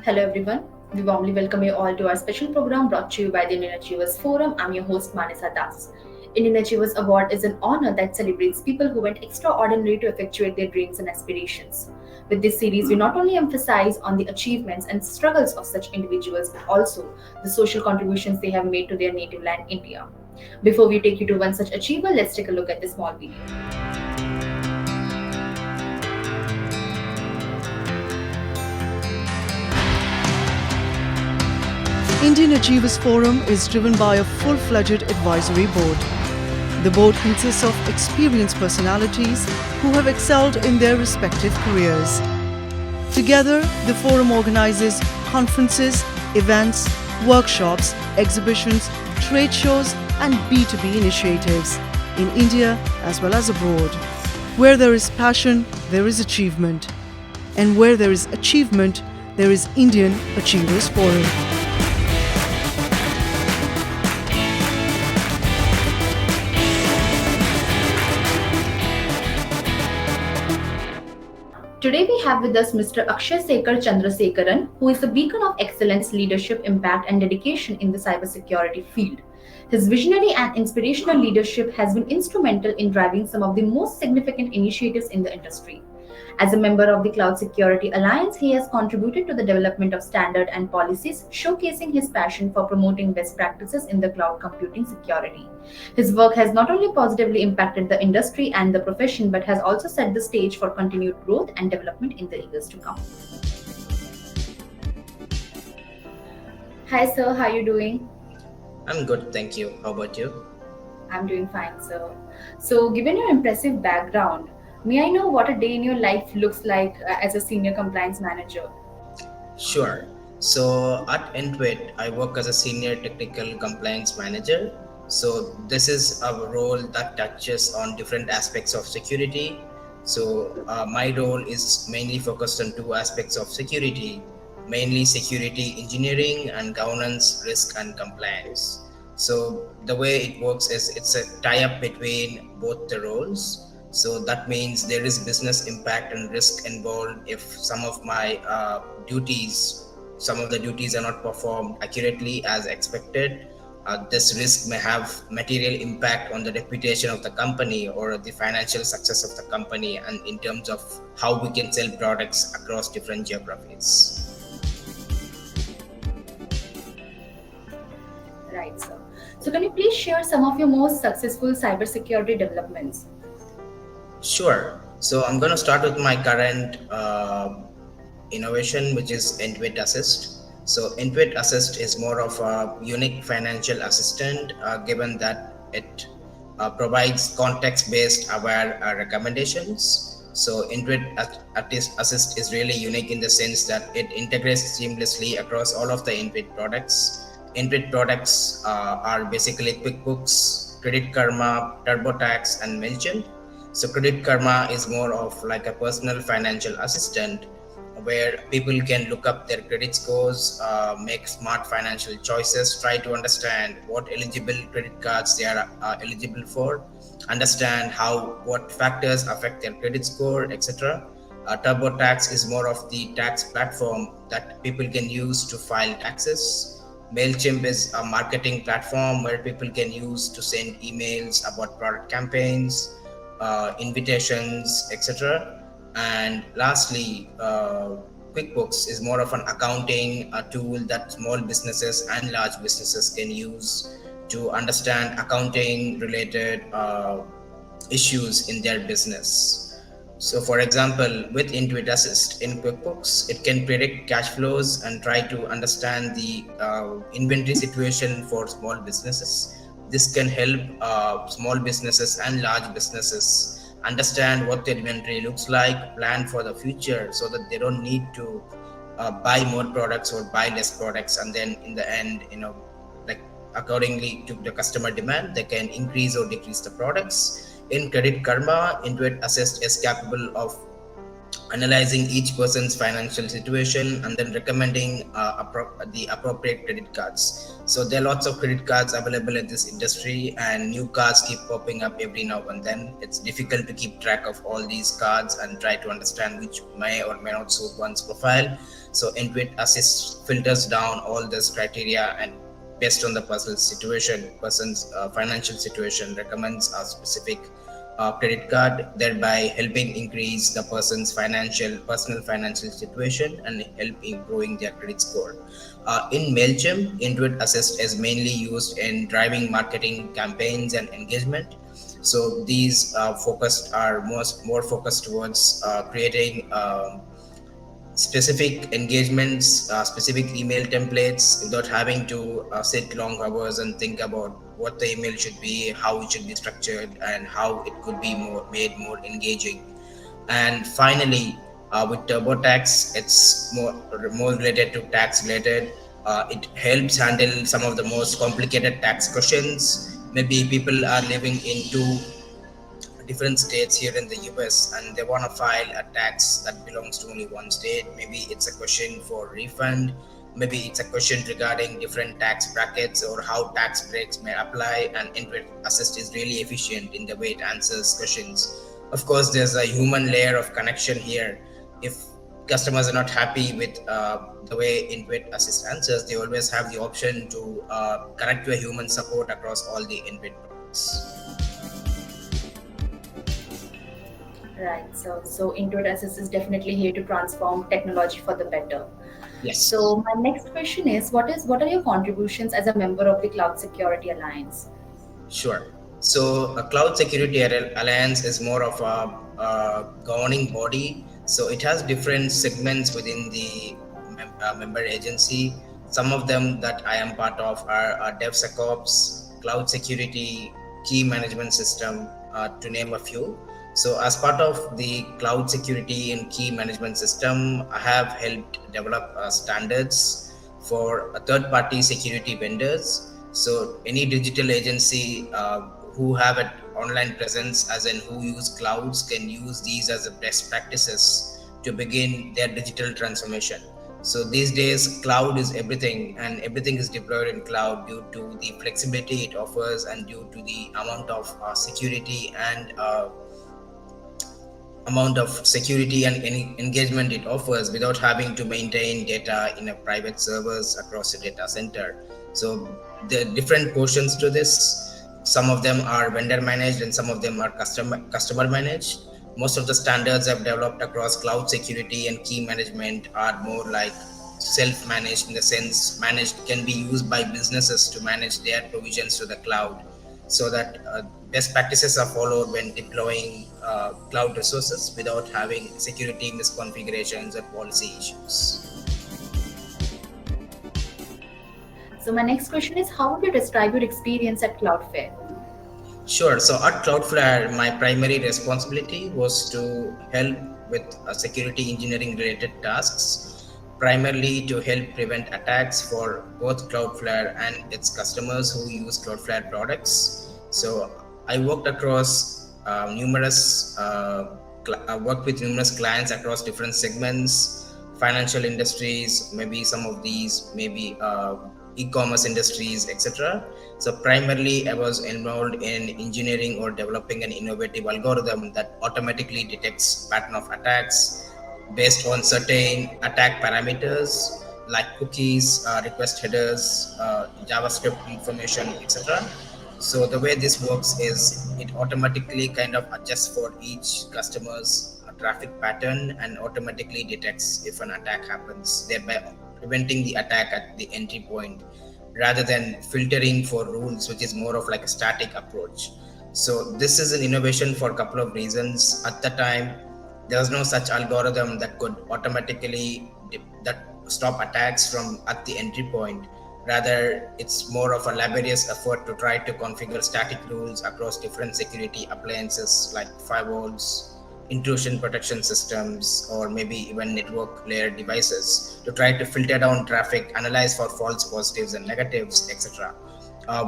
Hello everyone. We warmly welcome you all to our special program brought to you by the Indian Achievers Forum. I'm your host Manisa Das. Indian Achievers Award is an honor that celebrates people who went extraordinary to effectuate their dreams and aspirations. With this series, we not only emphasize on the achievements and struggles of such individuals, but also the social contributions they have made to their native land, India. Before we take you to one such achiever, let's take a look at this small video. Indian Achievers Forum is driven by a full-fledged advisory board. The board consists of experienced personalities who have excelled in their respective careers. Together, the forum organizes conferences, events, workshops, exhibitions, trade shows, and B2B initiatives in India as well as abroad. Where there is passion, there is achievement. And where there is achievement, there is Indian Achievers Forum. Today we have with us Mr. Akshay Sekar Chandrasekaran, who is a beacon of excellence, leadership, impact, and dedication in the cybersecurity field. His visionary and inspirational leadership has been instrumental in driving some of the most significant initiatives in the industry. As a member of the Cloud Security Alliance, he has contributed to the development of standards and policies, showcasing his passion for promoting best practices in the cloud computing security. His work has not only positively impacted the industry and the profession, but has also set the stage for continued growth and development in the years to come. Hi, sir. How are you doing? I'm good, thank you. How about you? I'm doing fine, sir. So, given your impressive background, may I know what a day in your life looks like as a senior compliance manager? Sure. So at Intuit, I work as a senior technical compliance manager. So this is a role that touches on different aspects of security. So my role is mainly focused on two aspects of security, mainly security engineering and governance, risk and compliance. So the way it works is it's a tie-up between both the roles. So that means there is business impact and risk involved if some of my some of the duties are not performed accurately as expected. This risk may have material impact on the reputation of the company or the financial success of the company, and in terms of how we can sell products across different geographies. Right, sir. So, can you please share some of your most successful cybersecurity developments? Sure. So I'm going to start with my current innovation, which is Intuit Assist. So Intuit Assist is more of a unique financial assistant, given that it provides context-based aware recommendations. So Intuit Assist is really unique in the sense that it integrates seamlessly across all of the Intuit products. Intuit products are basically QuickBooks, Credit Karma, TurboTax, and MailChimp. So Credit Karma is more of like a personal financial assistant where people can look up their credit scores, make smart financial choices, try to understand what eligible credit cards they are eligible for, understand what factors affect their credit score, etc. TurboTax is more of the tax platform that people can use to file taxes. MailChimp is a marketing platform where people can use to send emails about product campaigns, invitations, etc. And lastly, QuickBooks is more of an accounting tool that small businesses and large businesses can use to understand accounting related issues in their business. So for example, with Intuit Assist in QuickBooks, it can predict cash flows and try to understand the inventory situation for small businesses. This can help small businesses and large businesses understand what their inventory looks like, plan for the future so that they don't need to buy more products or buy less products, and then in the end, like accordingly to the customer demand, they can increase or decrease the products. In Credit Karma, Intuit Assist is capable of analyzing each person's financial situation and then recommending the appropriate credit cards. So there are lots of credit cards available in this industry, and new cards keep popping up every now and then. It's difficult to keep track of all these cards and try to understand which may or may not suit one's profile. So Intuit Assist filters down all this criteria and based on the person's financial situation, recommends a specific credit card, thereby helping increase the person's personal financial situation and help improving their credit score. In Mailchimp, Intuit Assist is mainly used in driving marketing campaigns and engagement. So these focused are more focused towards creating specific engagements, specific email templates without having to sit long hours and think about what the email should be, how it should be structured, and how it could be made more engaging. And finally, with TurboTax, it's more related to tax related. It helps handle some of the most complicated tax questions. Maybe people are living in two different states here in the US and they want to file a tax that belongs to only one state. Maybe it's a question for refund. Maybe it's a question regarding different tax brackets or how tax breaks may apply. And Intuit Assist is really efficient in the way it answers questions. Of course, there's a human layer of connection here. If customers are not happy with the way Intuit Assist answers, they always have the option to connect to a human support across all the Intuit products. Right. So Intuit Assist is definitely here to transform technology for the better. Yes. So my next question is, what are your contributions as a member of the Cloud Security Alliance? Sure. So a Cloud Security Alliance is more of a governing body. So it has different segments within the member agency. Some of them that I am part of are DevSecOps, Cloud Security, Key Management System, to name a few. So as part of the Cloud Security and Key Management System, I have helped develop standards for third-party security vendors. So any digital agency who have an online presence, as in who use clouds, can use these as a best practices to begin their digital transformation. So these days, cloud is everything, and everything is deployed in cloud due to the flexibility it offers and due to the security and amount of security and engagement it offers without having to maintain data in a private servers across the data center. So there are different portions to this. Some of them are vendor managed and some of them are customer managed. Most of the standards I've developed across cloud security and key management are more like self-managed, in the sense managed can be used by businesses to manage their provisions to the cloud, so that best practices are followed when deploying cloud resources without having security misconfigurations or policy issues. So my next question is, how would you describe your experience at Cloudflare? Sure. So at Cloudflare, my primary responsibility was to help with security engineering related tasks, primarily to help prevent attacks for both Cloudflare and its customers who use Cloudflare products. So I worked with numerous clients across different segments, financial industries, maybe some of these, maybe e-commerce industries, etc. So primarily I was involved in engineering or developing an innovative algorithm that automatically detects pattern of attacks based on certain attack parameters like cookies, request headers, JavaScript information, etc. So the way this works is it automatically kind of adjusts for each customer's traffic pattern and automatically detects if an attack happens, thereby preventing the attack at the entry point rather than filtering for rules, which is more of like a static approach. So this is an innovation for a couple of reasons. At the time, there was no such algorithm that could automatically that stop attacks from at the entry point. Rather, it's more of a laborious effort to try to configure static rules across different security appliances like firewalls, intrusion protection systems, or maybe even network layer devices to try to filter down traffic, analyze for false positives and negatives, etc.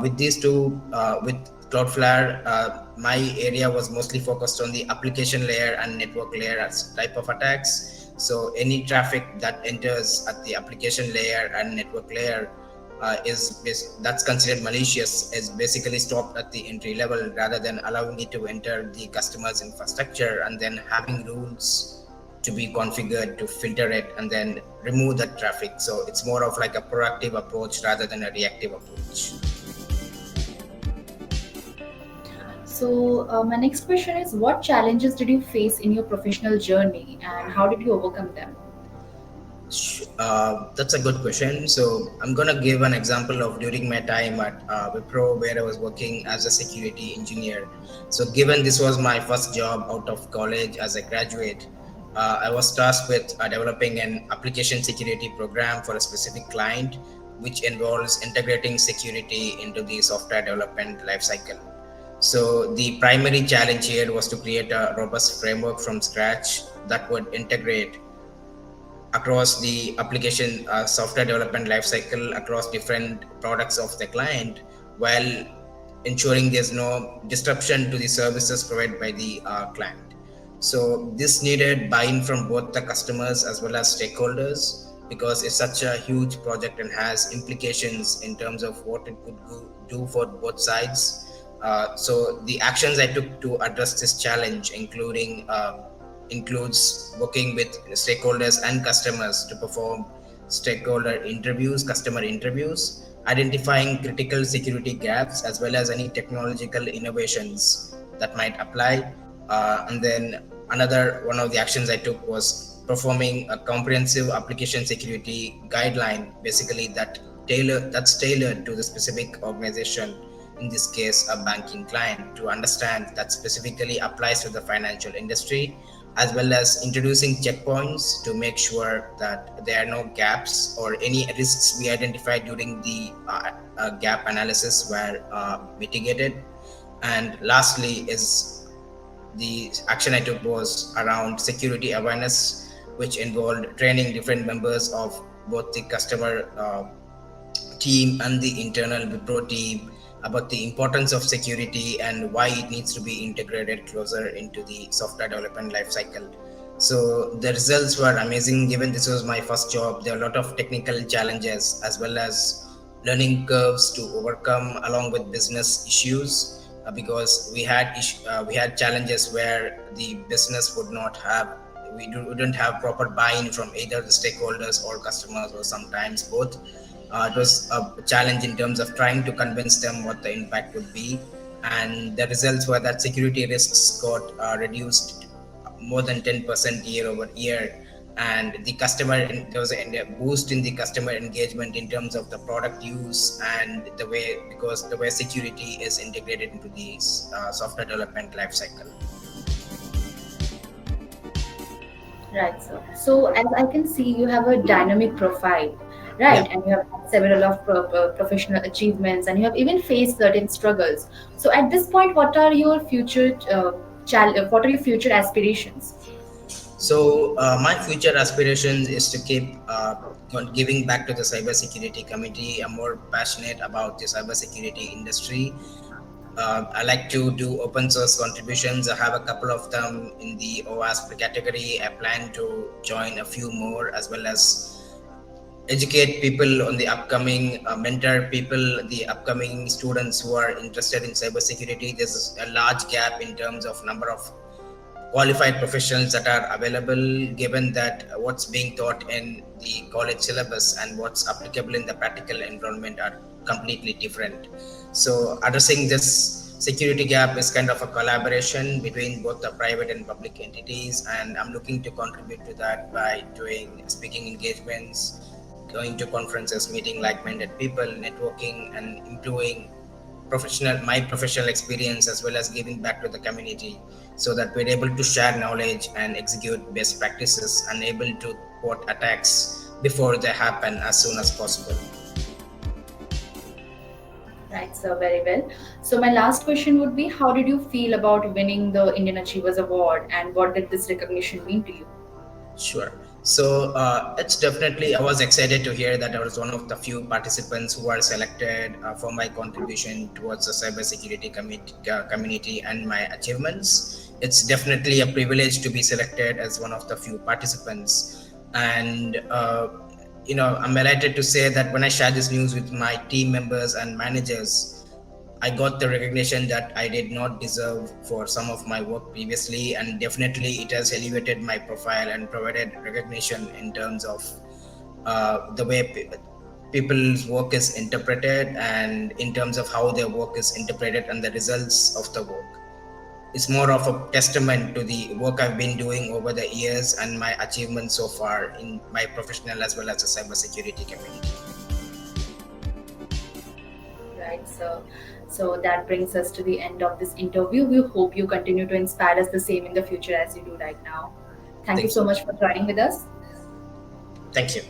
With these two, with Cloudflare, my area was mostly focused on the application layer and network layer as type of attacks. So any traffic that enters at the application layer and network layer that's considered malicious is basically stopped at the entry level rather than allowing it to enter the customer's infrastructure and then having rules to be configured to filter it and then remove that traffic. So it's more of like a proactive approach rather than a reactive approach. So, my next question is, what challenges did you face in your professional journey and how did you overcome them? That's a good question. So I'm gonna give an example of during my time at Wipro, where I was working as a security engineer. So given this was my first job out of college as a graduate, I was tasked with developing an application security program for a specific client, which involves integrating security into the software development lifecycle. So the primary challenge here was to create a robust framework from scratch that would integrate across the application software development lifecycle across different products of the client while ensuring there's no disruption to the services provided by the client. So this needed buy-in from both the customers as well as stakeholders because it's such a huge project and has implications in terms of what it could do for both sides. So the actions I took to address this challenge includes working with stakeholders and customers to perform stakeholder interviews, customer interviews, identifying critical security gaps as well as any technological innovations that might apply. And then another one of the actions I took was performing a comprehensive application security guideline, basically that's tailored to the specific organization, in this case a banking client, to understand that specifically applies to the financial industry, as well as introducing checkpoints to make sure that there are no gaps or any risks we identified during the gap analysis were mitigated. And lastly is the action I took was around security awareness, which involved training different members of both the customer team and the internal Wipro team about the importance of security and why it needs to be integrated closer into the software development lifecycle. So the results were amazing given this was my first job. There are a lot of technical challenges as well as learning curves to overcome along with business issues because we had challenges where the business would not have wouldn't have proper buy-in from either the stakeholders or customers or sometimes both. It was a challenge in terms of trying to convince them what the impact would be, and the results were that security risks got reduced more than 10% year over year, and there was a boost in the customer engagement in terms of the product use and the way because the way security is integrated into the software development lifecycle. Right, sir. So, as I can see, you have a dynamic profile, right? Yeah. And you have had several of professional achievements, and you have even faced certain struggles. So, at this point, what are your future what are your future aspirations? So my future aspirations is to keep giving back to the cybersecurity community. I'm more passionate about the cybersecurity industry. I like to do open source contributions. I have a couple of them in the OWASP category. I plan to join a few more as well as educate people on the upcoming mentor people, the upcoming students who are interested in cybersecurity. There's a large gap in terms of number of qualified professionals that are available given that what's being taught in the college syllabus and what's applicable in the practical environment are completely different. So addressing this security gap is kind of a collaboration between both the private and public entities, and I'm looking to contribute to that by doing speaking engagements, going to conferences, meeting like-minded people, networking, and improving my professional experience as well as giving back to the community so that we're able to share knowledge and execute best practices and able to report attacks before they happen as soon as possible. Right, sir, very well. So, my last question would be, how did you feel about winning the Indian Achievers Award, and what did this recognition mean to you? Sure. It's definitely, I was excited to hear that I was one of the few participants who are selected for my contribution towards the cybersecurity community and my achievements. It's definitely a privilege to be selected as one of the few participants. And, I'm delighted to say that when I shared this news with my team members and managers, I got the recognition that I did not deserve for some of my work previously, and definitely it has elevated my profile and provided recognition in terms of the way people's work is interpreted, and in terms of how their work is interpreted and the results of the work. It's more of a testament to the work I've been doing over the years and my achievements so far in my professional as well as the cybersecurity community. Right, so that brings us to the end of this interview. We hope you continue to inspire us the same in the future as you do right now. Thank you Thank so you. much for joining with us. Thank you.